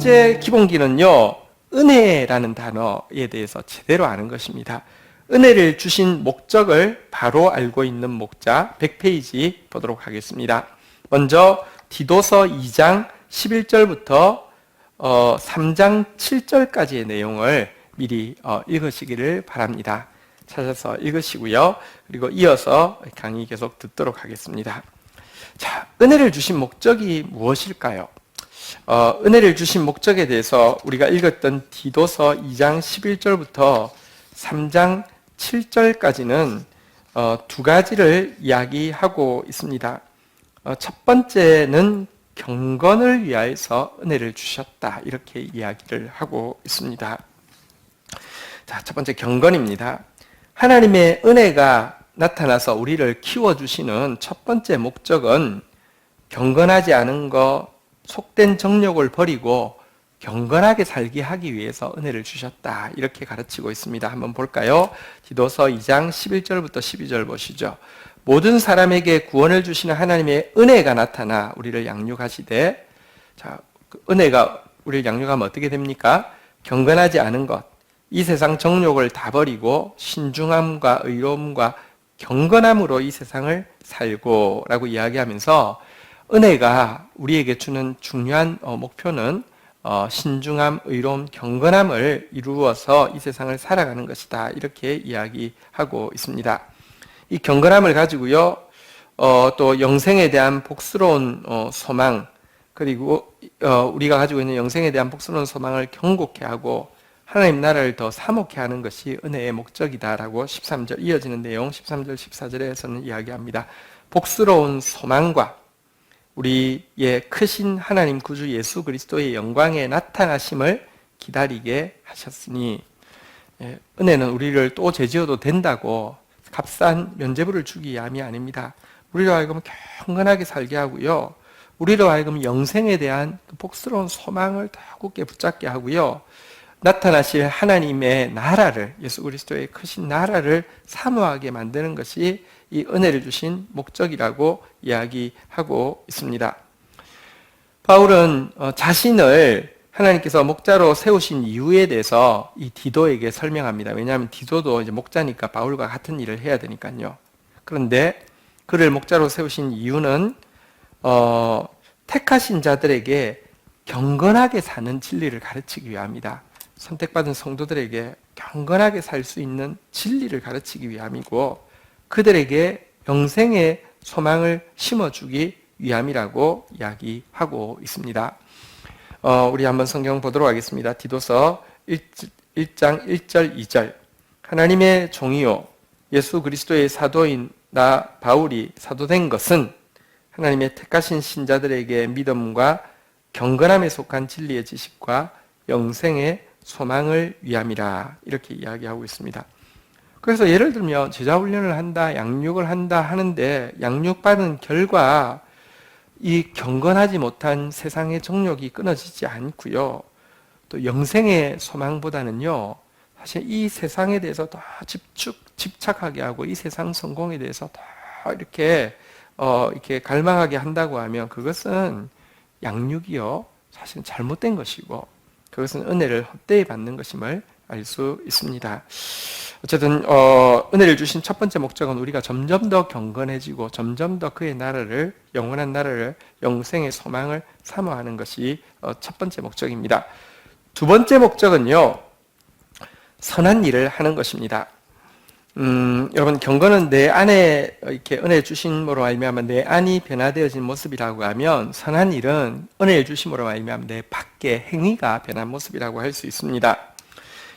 번째 기본기는요, 은혜라는 단어에 대해서 제대로 아는 것입니다. 은혜를 주신 목적을 바로 알고 있는 목자 100페이지 보도록 하겠습니다. 먼저 디도서 2장 11절부터 3장 7절까지의 내용을 미리 읽으시기를 바랍니다. 찾아서 읽으시고요. 그리고 이어서 강의 계속 듣도록 하겠습니다. 자, 은혜를 주신 목적이 무엇일까요? 은혜를 주신 목적에 대해서 우리가 읽었던 디도서 2장 11절부터 3장 7절까지는 두 가지를 이야기하고 있습니다. 첫 번째는 경건을 위하여서 은혜를 주셨다, 이렇게 이야기를 하고 있습니다. 자, 첫 번째 경건입니다. 하나님의 은혜가 나타나서 우리를 키워주시는 첫 번째 목적은 경건하지 않은 것, 속된 정욕을 버리고 경건하게 살게 하기 위해서 은혜를 주셨다, 이렇게 가르치고 있습니다. 한번 볼까요? 디도서 2장 11절부터 12절 보시죠. 모든 사람에게 구원을 주시는 하나님의 은혜가 나타나 우리를 양육하시되, 자, 그 은혜가 우리를 양육하면 어떻게 됩니까? 경건하지 않은 것, 이 세상 정욕을 다 버리고 신중함과 의로움과 경건함으로 이 세상을 살고 라고 이야기하면서, 은혜가 우리에게 주는 중요한 목표는 신중함, 의로움, 경건함을 이루어서 이 세상을 살아가는 것이다, 이렇게 이야기하고 있습니다. 이 경건함을 가지고요, 또 영생에 대한 복스러운 소망, 그리고 우리가 가지고 있는 영생에 대한 복스러운 소망을 경고케 하고 하나님 나라를 더 사모케 하는 것이 은혜의 목적이다라고 13절 이어지는 내용 13절 14절에서는 이야기합니다. 복스러운 소망과 우리의 크신 하나님 구주 예수 그리스도의 영광의 나타나심을 기다리게 하셨으니, 은혜는 우리를 또 죄지어도 된다고 값싼 면죄부를 주기 위함이 아닙니다. 우리로 하여금 경건하게 살게 하고요, 우리로 하여금 영생에 대한 그 복스러운 소망을 더 굳게 붙잡게 하고요, 나타나실 하나님의 나라를, 예수 그리스도의 크신 나라를 사모하게 만드는 것이 이 은혜를 주신 목적이라고 이야기하고 있습니다. 바울은 자신을 하나님께서 목자로 세우신 이유에 대해서 이 디도에게 설명합니다. 왜냐하면 디도도 이제 목자니까 바울과 같은 일을 해야 되니까요. 그런데 그를 목자로 세우신 이유는 택하신 자들에게 경건하게 사는 진리를 가르치기 위함이다. 선택받은 성도들에게 경건하게 살 수 있는 진리를 가르치기 위함이고, 그들에게 영생의 소망을 심어주기 위함이라고 이야기하고 있습니다. 우리 한번 성경 보도록 하겠습니다. 디도서 1장 1절 2절. 하나님의 종이요 예수 그리스도의 사도인 나 바울이 사도된 것은 하나님의 택하신 신자들에게 믿음과 경건함에 속한 진리의 지식과 영생의 소망을 위함이라, 이렇게 이야기하고 있습니다. 그래서 예를 들면 제자훈련을 한다, 양육을 한다 하는데 양육받은 결과 이 경건하지 못한 세상의 정욕이 끊어지지 않고요, 또 영생의 소망보다는요, 사실 이 세상에 대해서 더 집착하게 하고 이 세상 성공에 대해서 더 이렇게 갈망하게 한다고 하면 그것은 양육이요, 사실은 잘못된 것이고 그것은 은혜를 헛되이 받는 것임을 알 수 있습니다. 어쨌든 은혜를 주신 첫 번째 목적은 우리가 점점 더 경건해지고 점점 더 그의 나라를, 영원한 나라를, 영생의 소망을 사모하는 것이 첫 번째 목적입니다. 두 번째 목적은요, 선한 일을 하는 것입니다. 여러분, 경건은 내 안에 이렇게 은혜 주심으로 말미암아 내 안이 변화되어진 모습이라고 하면, 선한 일은 은혜 주심으로 말미암아 내 밖의 행위가 변한 모습이라고 할 수 있습니다.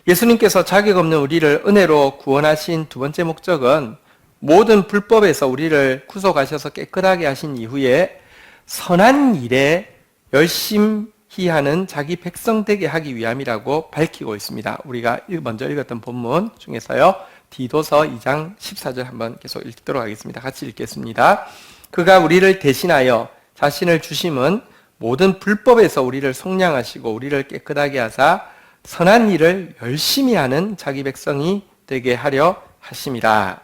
예수님께서 자격 없는 우리를 은혜로 구원하신 두 번째 목적은 모든 불법에서 우리를 구속하셔서 깨끗하게 하신 이후에 선한 일에 열심히 하는 자기 백성 되게 하기 위함이라고 밝히고 있습니다. 우리가 먼저 읽었던 본문 중에서요, 디도서 2장 14절 한번 계속 읽도록 하겠습니다. 같이 읽겠습니다. 그가 우리를 대신하여 자신을 주심은 모든 불법에서 우리를 속량하시고 우리를 깨끗하게 하사 선한 일을 열심히 하는 자기 백성이 되게 하려 하심이라.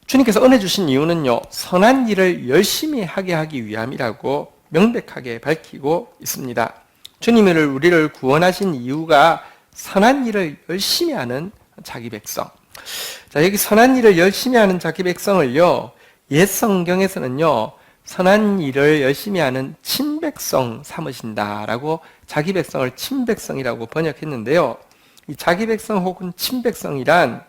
주님께서 은혜 주신 이유는요, 선한 일을 열심히 하게 하기 위함이라고 명백하게 밝히고 있습니다. 주님을 우리를 구원하신 이유가 선한 일을 열심히 하는 자기 백성. 자, 여기 선한 일을 열심히 하는 자기 백성을요, 옛 성경에서는요, 선한 일을 열심히 하는 친백성 삼으신다라고 자기 백성을 친백성이라고 번역했는데요. 이 자기 백성 혹은 친백성이란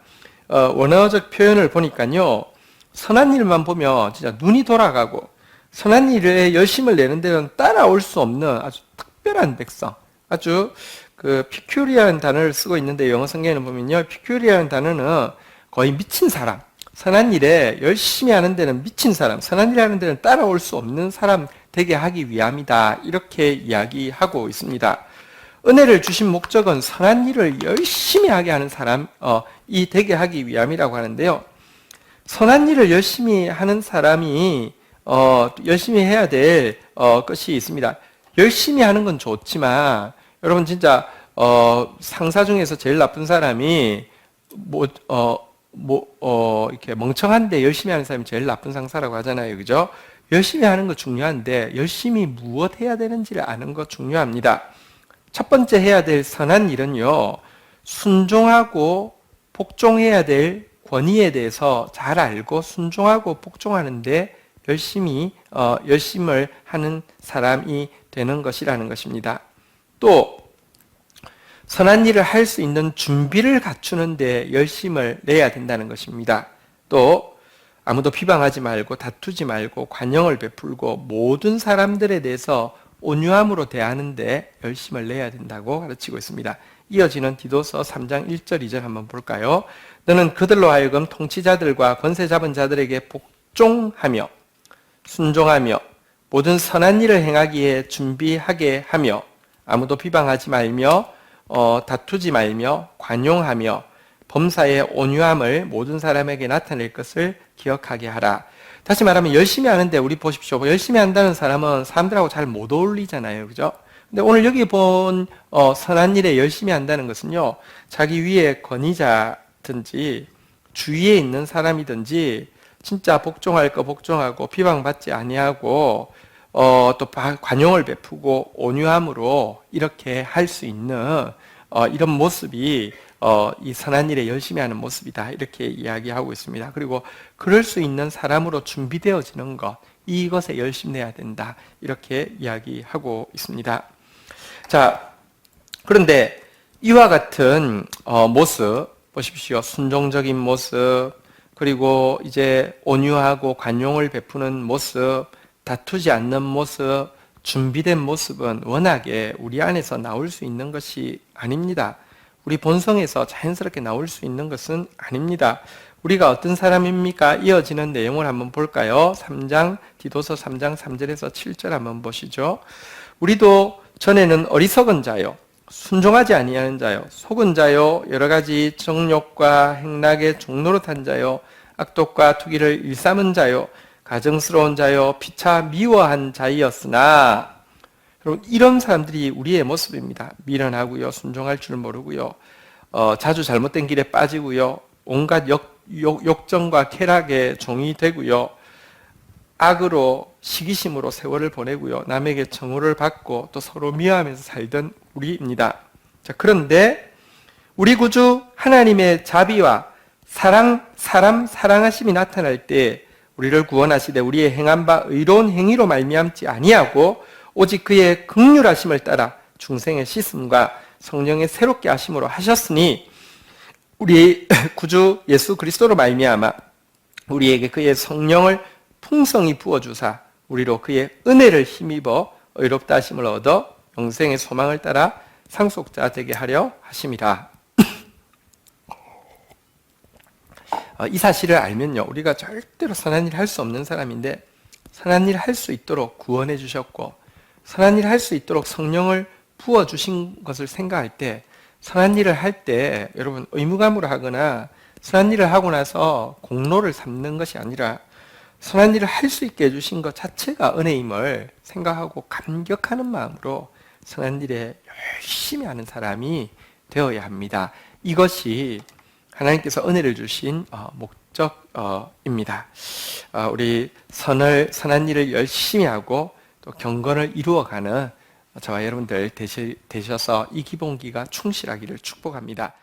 원어적 표현을 보니까요, 선한 일만 보면 진짜 눈이 돌아가고 선한 일에 열심을 내는 데는 따라올 수 없는 아주 특별한 백성, 아주 그 피큐리한 단어를 쓰고 있는데 영어 성경에는 보면요, 피큐리한 단어는 거의 미친 사람, 선한 일에 열심히 하는 데는 미친 사람, 선한 일 하는 데는 따라올 수 없는 사람 되게 하기 위함이다, 이렇게 이야기하고 있습니다. 은혜를 주신 목적은 선한 일을 열심히 하게 하는 사람이 되게 하기 위함이라고 하는데요. 선한 일을 열심히 하는 사람이 열심히 해야 될 것이 있습니다. 열심히 하는 건 좋지만 여러분 진짜 상사 중에서 제일 나쁜 사람이 이렇게 멍청한데 열심히 하는 사람이 제일 나쁜 상사라고 하잖아요. 그죠? 열심히 하는 거 중요한데 열심히 무엇 해야 되는지를 아는 거 중요합니다. 첫 번째 해야 될 선한 일은요, 순종하고 복종해야 될 권위에 대해서 잘 알고 순종하고 복종하는데 열심을 하는 사람이 되는 것이라는 것입니다. 또 선한 일을 할 수 있는 준비를 갖추는데 열심을 내야 된다는 것입니다. 또 아무도 비방하지 말고 다투지 말고 관용을 베풀고 모든 사람들에 대해서 온유함으로 대하는데 열심을 내야 된다고 가르치고 있습니다. 이어지는 디도서 3장 1절 2절 한번 볼까요? 너는 그들로 하여금 통치자들과 권세 잡은 자들에게 복종하며 순종하며 모든 선한 일을 행하기에 준비하게 하며 아무도 비방하지 말며 다투지 말며 관용하며 범사의 온유함을 모든 사람에게 나타낼 것을 기억하게 하라. 다시 말하면 열심히 하는데 우리 보십시오. 열심히 한다는 사람은 사람들하고 잘 못 어울리잖아요. 그죠? 근데 오늘 여기 본 선한 일에 열심히 한다는 것은요, 자기 위에 권위자든지 주위에 있는 사람이든지 진짜 복종할 거 복종하고 비방받지 아니하고 또 관용을 베푸고 온유함으로 이렇게 할 수 있는 이런 모습이 이 선한 일에 열심히 하는 모습이다, 이렇게 이야기하고 있습니다. 그리고 그럴 수 있는 사람으로 준비되어지는 것, 이것에 열심내야 된다, 이렇게 이야기하고 있습니다. 자, 그런데 이와 같은 모습 보십시오. 순종적인 모습, 그리고 이제 온유하고 관용을 베푸는 모습, 다투지 않는 모습, 준비된 모습은 워낙에 우리 안에서 나올 수 있는 것이 아닙니다. 우리 본성에서 자연스럽게 나올 수 있는 것은 아닙니다. 우리가 어떤 사람입니까? 이어지는 내용을 한번 볼까요? 디도서 3장 3절에서 7절 한번 보시죠. 우리도 전에는 어리석은 자요, 순종하지 아니하는 자요, 속은 자요, 여러 가지 정욕과 행락의 종로로 탄 자요, 악독과 투기를 일삼은 자요, 가증스러운 자요, 피차 미워한 자이었으나, 여러분 이런 사람들이 우리의 모습입니다. 미련하고요, 순종할 줄 모르고요, 자주 잘못된 길에 빠지고요, 온갖 욕정과 쾌락의 종이 되고요, 악으로 시기심으로 세월을 보내고요, 남에게 정오를 받고 또 서로 미워하면서 살던 우리입니다. 자, 그런데 우리 구주 하나님의 자비와 사람 사랑하심이 나타날 때 우리를 구원하시되 우리의 행한 바 의로운 행위로 말미암지 아니하고 오직 그의 긍휼하심을 따라 중생의 씻음과 성령의 새롭게 하심으로 하셨으니 우리 구주 예수 그리스도로 말미암아 우리에게 그의 성령을 풍성히 부어주사 우리로 그의 은혜를 힘입어 의롭다 하심을 얻어 영생의 소망을 따라 상속자 되게 하려 하심이라. 이 사실을 알면요, 우리가 절대로 선한 일을 할 수 없는 사람인데 선한 일을 할 수 있도록 구원해 주셨고 선한 일을 할 수 있도록 성령을 부어주신 것을 생각할 때, 선한 일을 할 때 여러분 의무감으로 하거나 선한 일을 하고 나서 공로를 삼는 것이 아니라 선한 일을 할 수 있게 해주신 것 자체가 은혜임을 생각하고 감격하는 마음으로 선한 일에 열심히 하는 사람이 되어야 합니다. 이것이 하나님께서 은혜를 주신 목적입니다. 우리 선한 일을 열심히 하고 또 경건을 이루어가는 저와 여러분들 되셔서 이 기본기가 충실하기를 축복합니다.